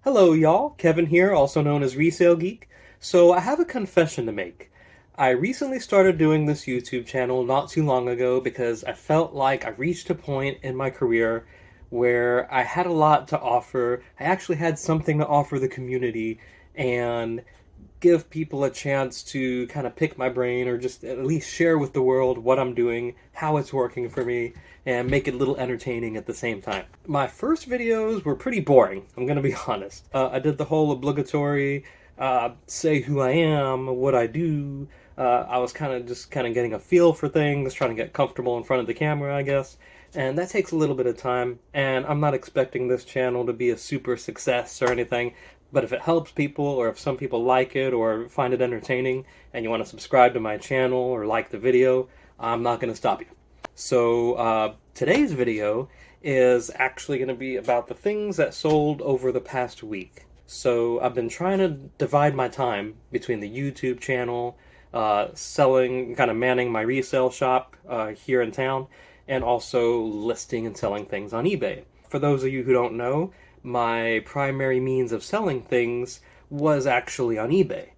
Hello, y'all. Kevin here, also known as Resale Geek. So, I have a confession to make. I recently started doing this YouTube channel not too long ago because I felt like I reached a point in my career where I had a lot to offer. I actually had something to offer the community, and give people a chance to kind of pick my brain or just at least share with the world what I'm doing, how it's working for me, and make it a little entertaining at the same time. My first videos were pretty boring, I'm gonna be honest. I did the whole obligatory say who I am, what I do. I was kind of getting a feel for things, trying to get comfortable in front of the camera, I guess. And that takes a little bit of time, and I'm not expecting this channel to be a super success or anything. But if it helps people, or if some people like it, or find it entertaining, and you want to subscribe to my channel or like the video, I'm not going to stop you. So today's video is actually going to be about the things that sold over the past week. So I've been trying to divide my time between the YouTube channel, selling, kind of manning my resale shop here in town, and also listing and selling things on eBay. For those of you who don't know, my primary means of selling things was actually on eBay.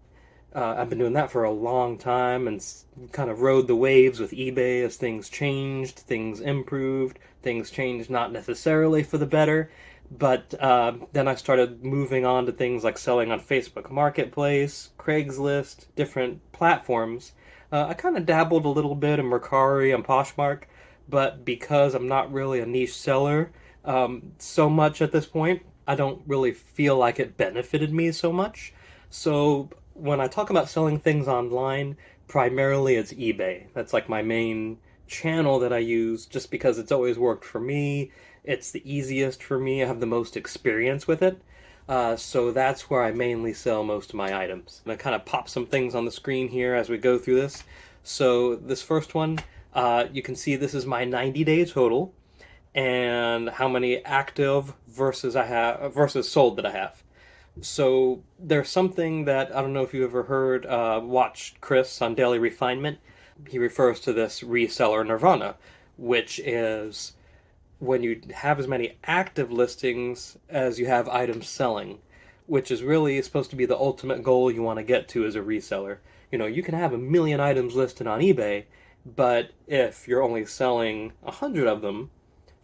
I've been doing that for a long time and kind of rode the waves with eBay as things changed, things improved, things changed not necessarily for the better. But then I started moving on to things like selling on Facebook Marketplace, Craigslist, different platforms. I kind of dabbled a little bit in Mercari and Poshmark, but because I'm not really a niche seller so much at this point, I don't really feel like it benefited me so much. So when I talk about selling things online, primarily it's eBay. That's like my main channel that I use just because it's always worked for me. It's the easiest for me. I have the most experience with it. So that's where I mainly sell most of my items. I'm going to kind of pop some things on the screen here as we go through this. So this first one, you can see this is my 90-day total and how many active versus sold that I have. So there's something that I don't know if you ever heard, watched Chris on Daily Refinement. He refers to this reseller nirvana, which is when you have as many active listings as you have items selling, which is really supposed to be the ultimate goal you want to get to as a reseller. You know, you can have a million items listed on eBay, but if you're only selling 100 of them,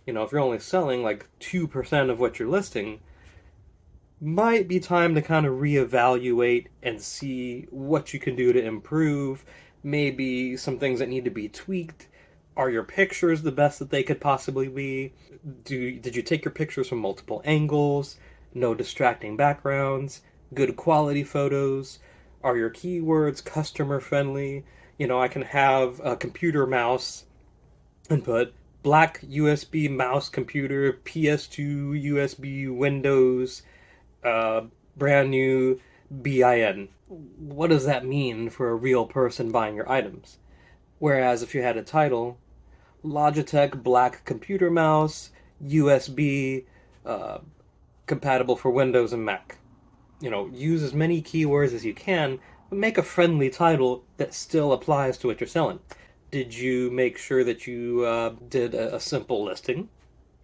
if you're only selling like 2% of what you're listing, might be time to kind of reevaluate and see what you can do to improve. Maybe some things that need to be tweaked. Are your pictures the best that they could possibly be? Did you take your pictures from multiple angles? No distracting backgrounds? Good quality photos? Are your keywords customer friendly? I can have a computer mouse and put black USB mouse computer, PS2 USB Windows, brand new BIN. What does that mean for a real person buying your items? Whereas if you had a title, Logitech black computer mouse, USB, uh, compatible for Windows and Mac. Use as many keywords as you can, but make a friendly title that still applies to what you're selling. Did you make sure that you did a simple listing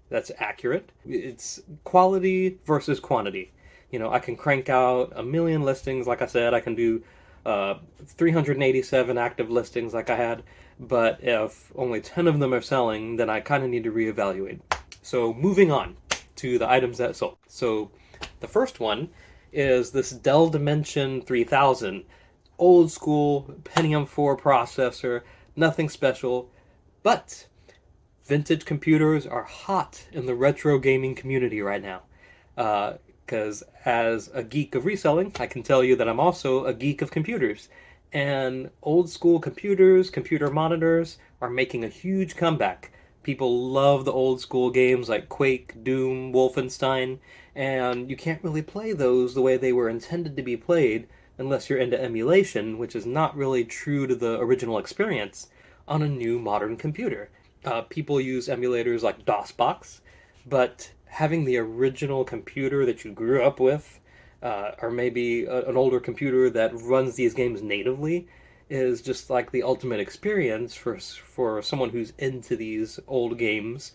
that's accurate? It's quality versus quantity. I can crank out a million listings, like I said. I can do 387 active listings like I had, but if only 10 of them are selling, then I kind of need to reevaluate. So moving on to the items that sold. So the first one is this Dell Dimension 3000, old school Pentium 4 processor, nothing special, but vintage computers are hot in the retro gaming community right now. Because as a geek of reselling, I can tell you that I'm also a geek of computers. And old school computers, computer monitors, are making a huge comeback. People love the old school games like Quake, Doom, Wolfenstein, and you can't really play those the way they were intended to be played unless you're into emulation, which is not really true to the original experience on a new modern computer. People use emulators like DOSBox, but having the original computer that you grew up with, or maybe an older computer that runs these games natively, is just like the ultimate experience for someone who's into these old games.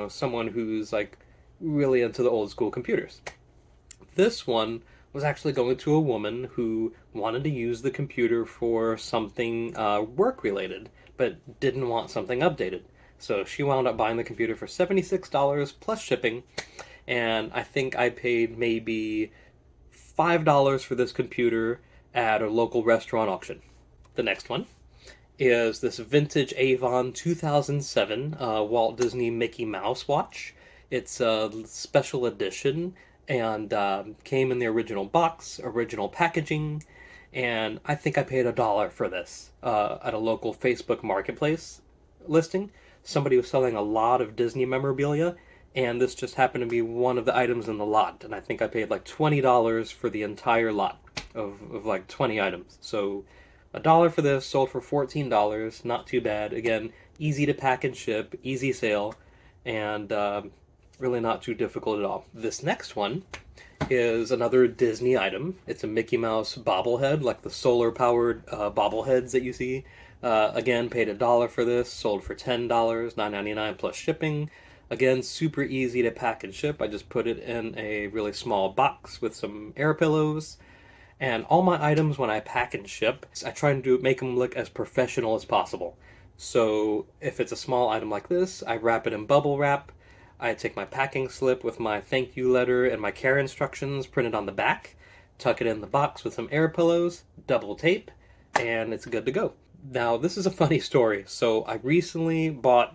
Someone who's like really into the old school computers. This one was actually going to a woman who wanted to use the computer for something work related, but didn't want something updated. So she wound up buying the computer for $76 plus shipping, and I think I paid maybe $5 for this computer at a local restaurant auction. The next one is this vintage Avon 2007 Walt Disney Mickey Mouse watch. It's a special edition and came in the original box, original packaging, and I think I paid $1 for this at a local Facebook marketplace listing. Somebody was selling a lot of Disney memorabilia, and this just happened to be one of the items in the lot, and I think I paid like $20 for the entire lot of like 20 items. So $1 for this, sold for $14, not too bad. Again, easy to pack and ship, easy sale, and really not too difficult at all. This next one is another Disney item. It's a Mickey Mouse bobblehead, like the solar-powered bobbleheads that you see. Again, paid $1 for this, sold for $10, $9.99 plus shipping. Again, super easy to pack and ship. I just put it in a really small box with some air pillows. And all my items, when I pack and ship, I try and make them look as professional as possible. So if it's a small item like this, I wrap it in bubble wrap. I take my packing slip with my thank you letter and my care instructions printed on the back, tuck it in the box with some air pillows, double tape, and it's good to go. Now, this is a funny story. So I recently bought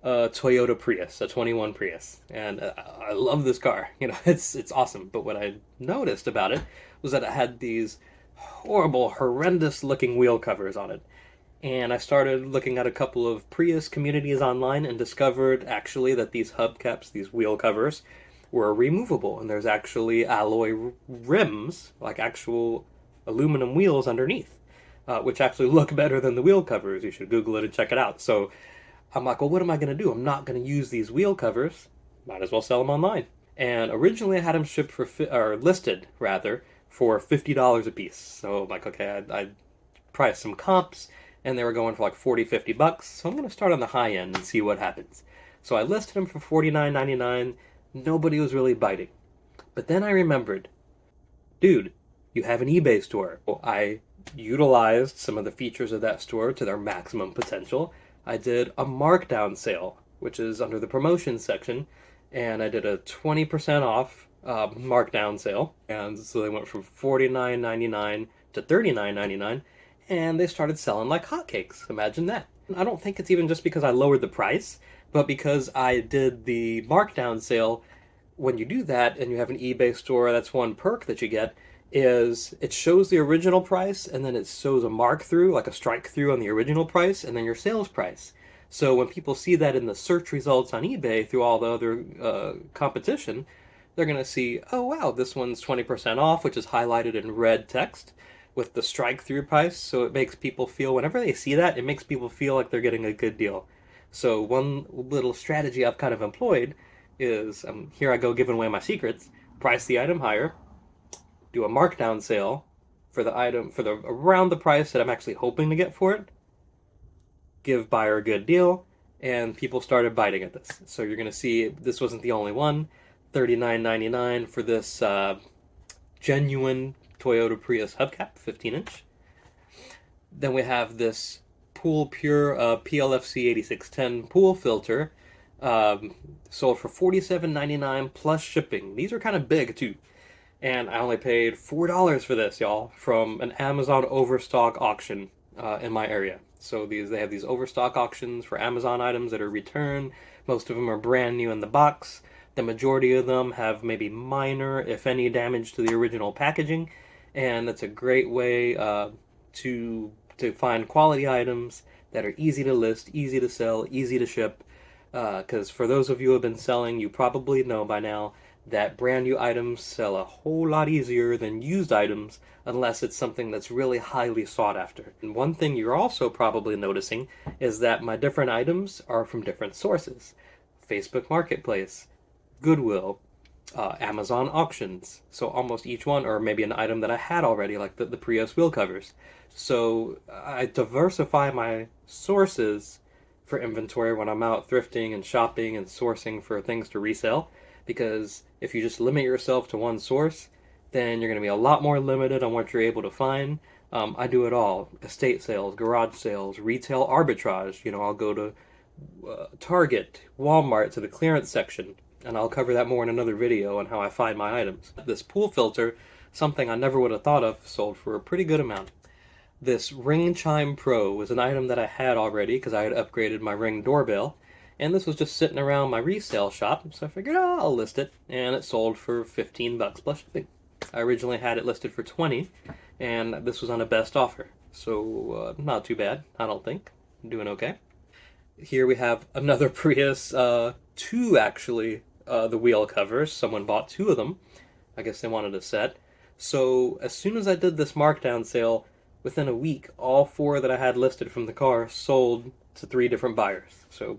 a Toyota Prius, a 21 Prius, and I love this car. You know, it's awesome. But what I noticed about it was that it had these horrible, horrendous looking wheel covers on it. And I started looking at a couple of Prius communities online and discovered actually that these hubcaps, these wheel covers, were removable. And there's actually alloy rims, like actual aluminum wheels underneath, which actually look better than the wheel covers. You should Google it and check it out. So I'm like, well, what am I going to do? I'm not going to use these wheel covers. Might as well sell them online. And originally I had them shipped for, or listed rather, for $50 a piece. So I'm like, okay, I priced some comps, and they were going for like 40, $50. So I'm going to start on the high end and see what happens. So I listed them for $49.99. Nobody was really biting. But then I remembered, dude, you have an eBay store. Well, I utilized some of the features of that store to their maximum potential. I did a markdown sale, which is under the promotion section, and I did a 20% off markdown sale. And so they went from $49.99 to $39.99, and they started selling like hotcakes. Imagine that. I don't think it's even just because I lowered the price, but because I did the markdown sale. When you do that and you have an eBay store, that's one perk that you get, is it shows the original price and then it shows a mark through, like a strike through on the original price and then your sales price. So when people see that in the search results on eBay through all the other competition, they're going to see, oh wow, this one's 20% off, which is highlighted in red text with the strike through price. So it makes people feel, whenever they see that, it makes people feel like they're getting a good deal. So one little strategy I've kind of employed is, here I go giving away my secrets, price the item higher, do a markdown sale for the item for the around the price that I'm actually hoping to get for it, give buyer a good deal, and people started biting at this. So you're going to see this wasn't the only one. $39.99 for this genuine Toyota Prius hubcap, 15-inch. Then we have this Pool Pure PLFC 8610 pool filter, sold for $47.99 plus shipping. These are kind of big too. And I only paid $4 for this, y'all, from an Amazon overstock auction in my area. So they have these overstock auctions for Amazon items that are returned. Most of them are brand new in the box. The majority of them have maybe minor, if any, damage to the original packaging. And that's a great way to find quality items that are easy to list, easy to sell, easy to ship. Because for those of you who have been selling, you probably know by now that brand new items sell a whole lot easier than used items unless it's something that's really highly sought after. And one thing you're also probably noticing is that my different items are from different sources. Facebook Marketplace, Goodwill, Amazon auctions. So almost each one, or maybe an item that I had already, like the Prius wheel covers. So I diversify my sources for inventory when I'm out thrifting and shopping and sourcing for things to resell. Because if you just limit yourself to one source, then you're going to be a lot more limited on what you're able to find. I do it all: estate sales, garage sales, retail arbitrage. I'll go to Target, Walmart to the clearance section, and I'll cover that more in another video on how I find my items. This pool filter, something I never would have thought of, sold for a pretty good amount. This Ring Chime Pro was an item that I had already because I had upgraded my Ring doorbell, and this was just sitting around my resale shop, so I figured, oh, I'll list it, and it sold for 15 bucks plus shipping. I originally had it listed for 20, and this was on a best offer, so not too bad, I don't think. I'm doing okay. Here we have another Prius, two actually, the wheel covers. Someone bought two of them. I guess they wanted a set. So as soon as I did this markdown sale, within a week, all four that I had listed from the car sold to three different buyers. So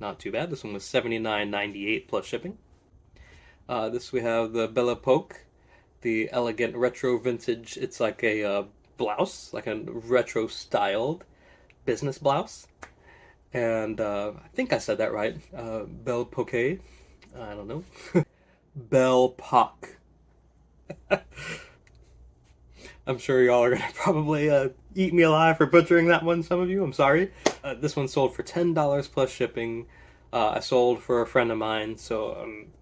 not too bad. This one was $79.98 plus shipping. This we have the Belle Epoque, the elegant retro vintage. It's like a blouse, like a retro styled business blouse. And I think I said that right. Belle Epoque. I don't know. Belle Epoque. I'm sure y'all are gonna probably eat me alive for butchering that one. Some of you, I'm sorry. This one sold for $10 plus shipping. I sold for a friend of mine, so I'm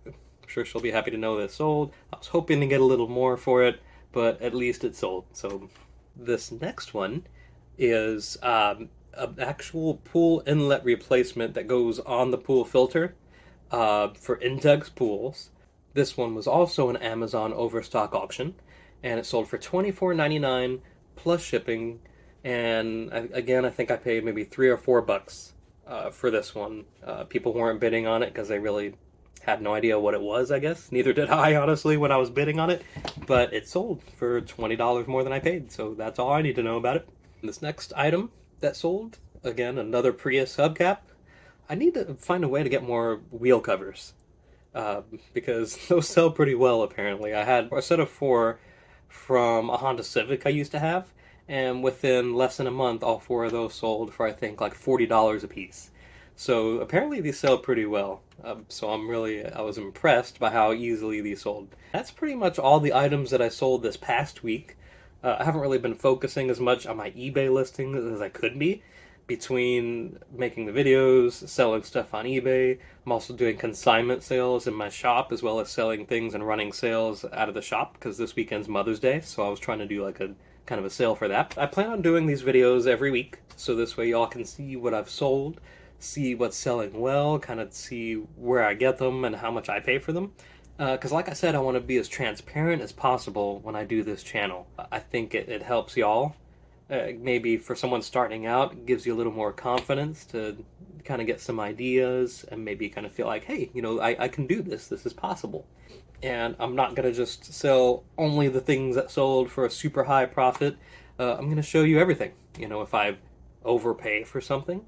sure she'll be happy to know this sold. I was hoping to get a little more for it, but at least it sold. So this next one is an actual pool inlet replacement that goes on the pool filter for Intex pools. This one was also an Amazon overstock auction, and it sold for $24.99 plus shipping. And again, I think I paid maybe $3 or $4 for this one. People weren't bidding on it because they really had no idea what it was, I guess. Neither did I, honestly, when I was bidding on it. But it sold for $20 more than I paid, so that's all I need to know about it. This next item that sold, again, another Prius hubcap. I need to find a way to get more wheel covers. Because those sell pretty well, apparently. I had a set of four from a Honda Civic I used to have, and within less than a month, all four of those sold for, I think, like $40 a piece. So apparently these sell pretty well. So I was impressed by how easily these sold. That's pretty much all the items that I sold this past week. I haven't really been focusing as much on my eBay listings as I could be, between making the videos, selling stuff on eBay. I'm also doing consignment sales in my shop, as well as selling things and running sales out of the shop, because this weekend's Mother's Day, so I was trying to do like a kind of a sale for that. I plan on doing these videos every week, so this way y'all can see what I've sold, see what's selling well, kind of see where I get them and how much I pay for them. Because like I said, I want to be as transparent as possible when I do this channel. I think it helps y'all. Maybe for someone starting out, it gives you a little more confidence to kind of get some ideas and maybe kind of feel like, hey, I can do this. This is possible. And I'm not going to just sell only the things that sold for a super high profit. I'm going to show you everything. If I overpay for something,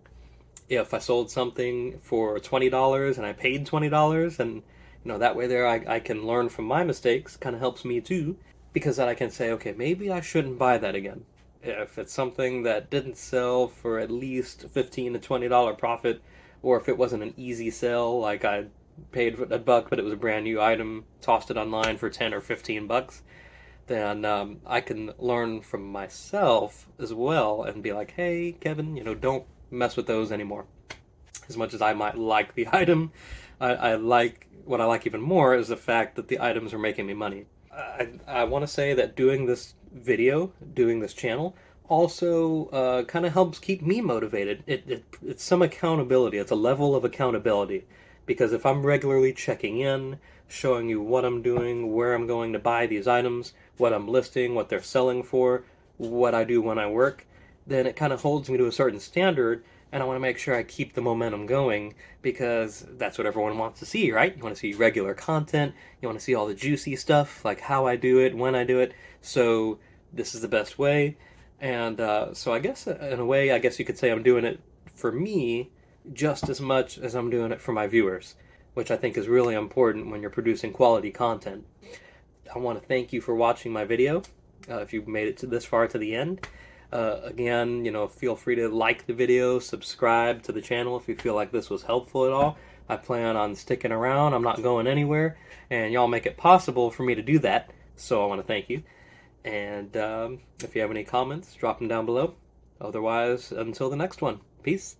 if I sold something for $20 and I paid $20, and that way there I can learn from my mistakes. Kind of helps me too, because then I can say, okay, maybe I shouldn't buy that again. If it's something that didn't sell for at least $15 to $20 profit, or if it wasn't an easy sell, like I paid $1 but it was a brand new item, tossed it online for 10 or 15 bucks, then I can learn from myself as well and be like, hey, Kevin, don't mess with those anymore. As much as I might like the item, what I like even more is the fact that the items are making me money. I want to say that doing this video, doing this channel, also kind of helps keep me motivated. It's some accountability. It's a level of accountability. Because if I'm regularly checking in, showing you what I'm doing, where I'm going to buy these items, what I'm listing, what they're selling for, what I do when I work, then it kind of holds me to a certain standard, and I want to make sure I keep the momentum going, because that's what everyone wants to see, right? You want to see regular content, you want to see all the juicy stuff, like how I do it, when I do it, so this is the best way. And so I guess, in a way, I guess you could say I'm doing it for me just as much as I'm doing it for my viewers, which I think is really important when you're producing quality content. I want to thank you for watching my video, if you've made it to this far to the end. Again, feel free to like the video, subscribe to the channel if you feel like this was helpful at all. I plan on sticking around. I'm not going anywhere, and y'all make it possible for me to do that So I want to thank you. And if you have any comments, drop them down below. Otherwise, until the next one, peace.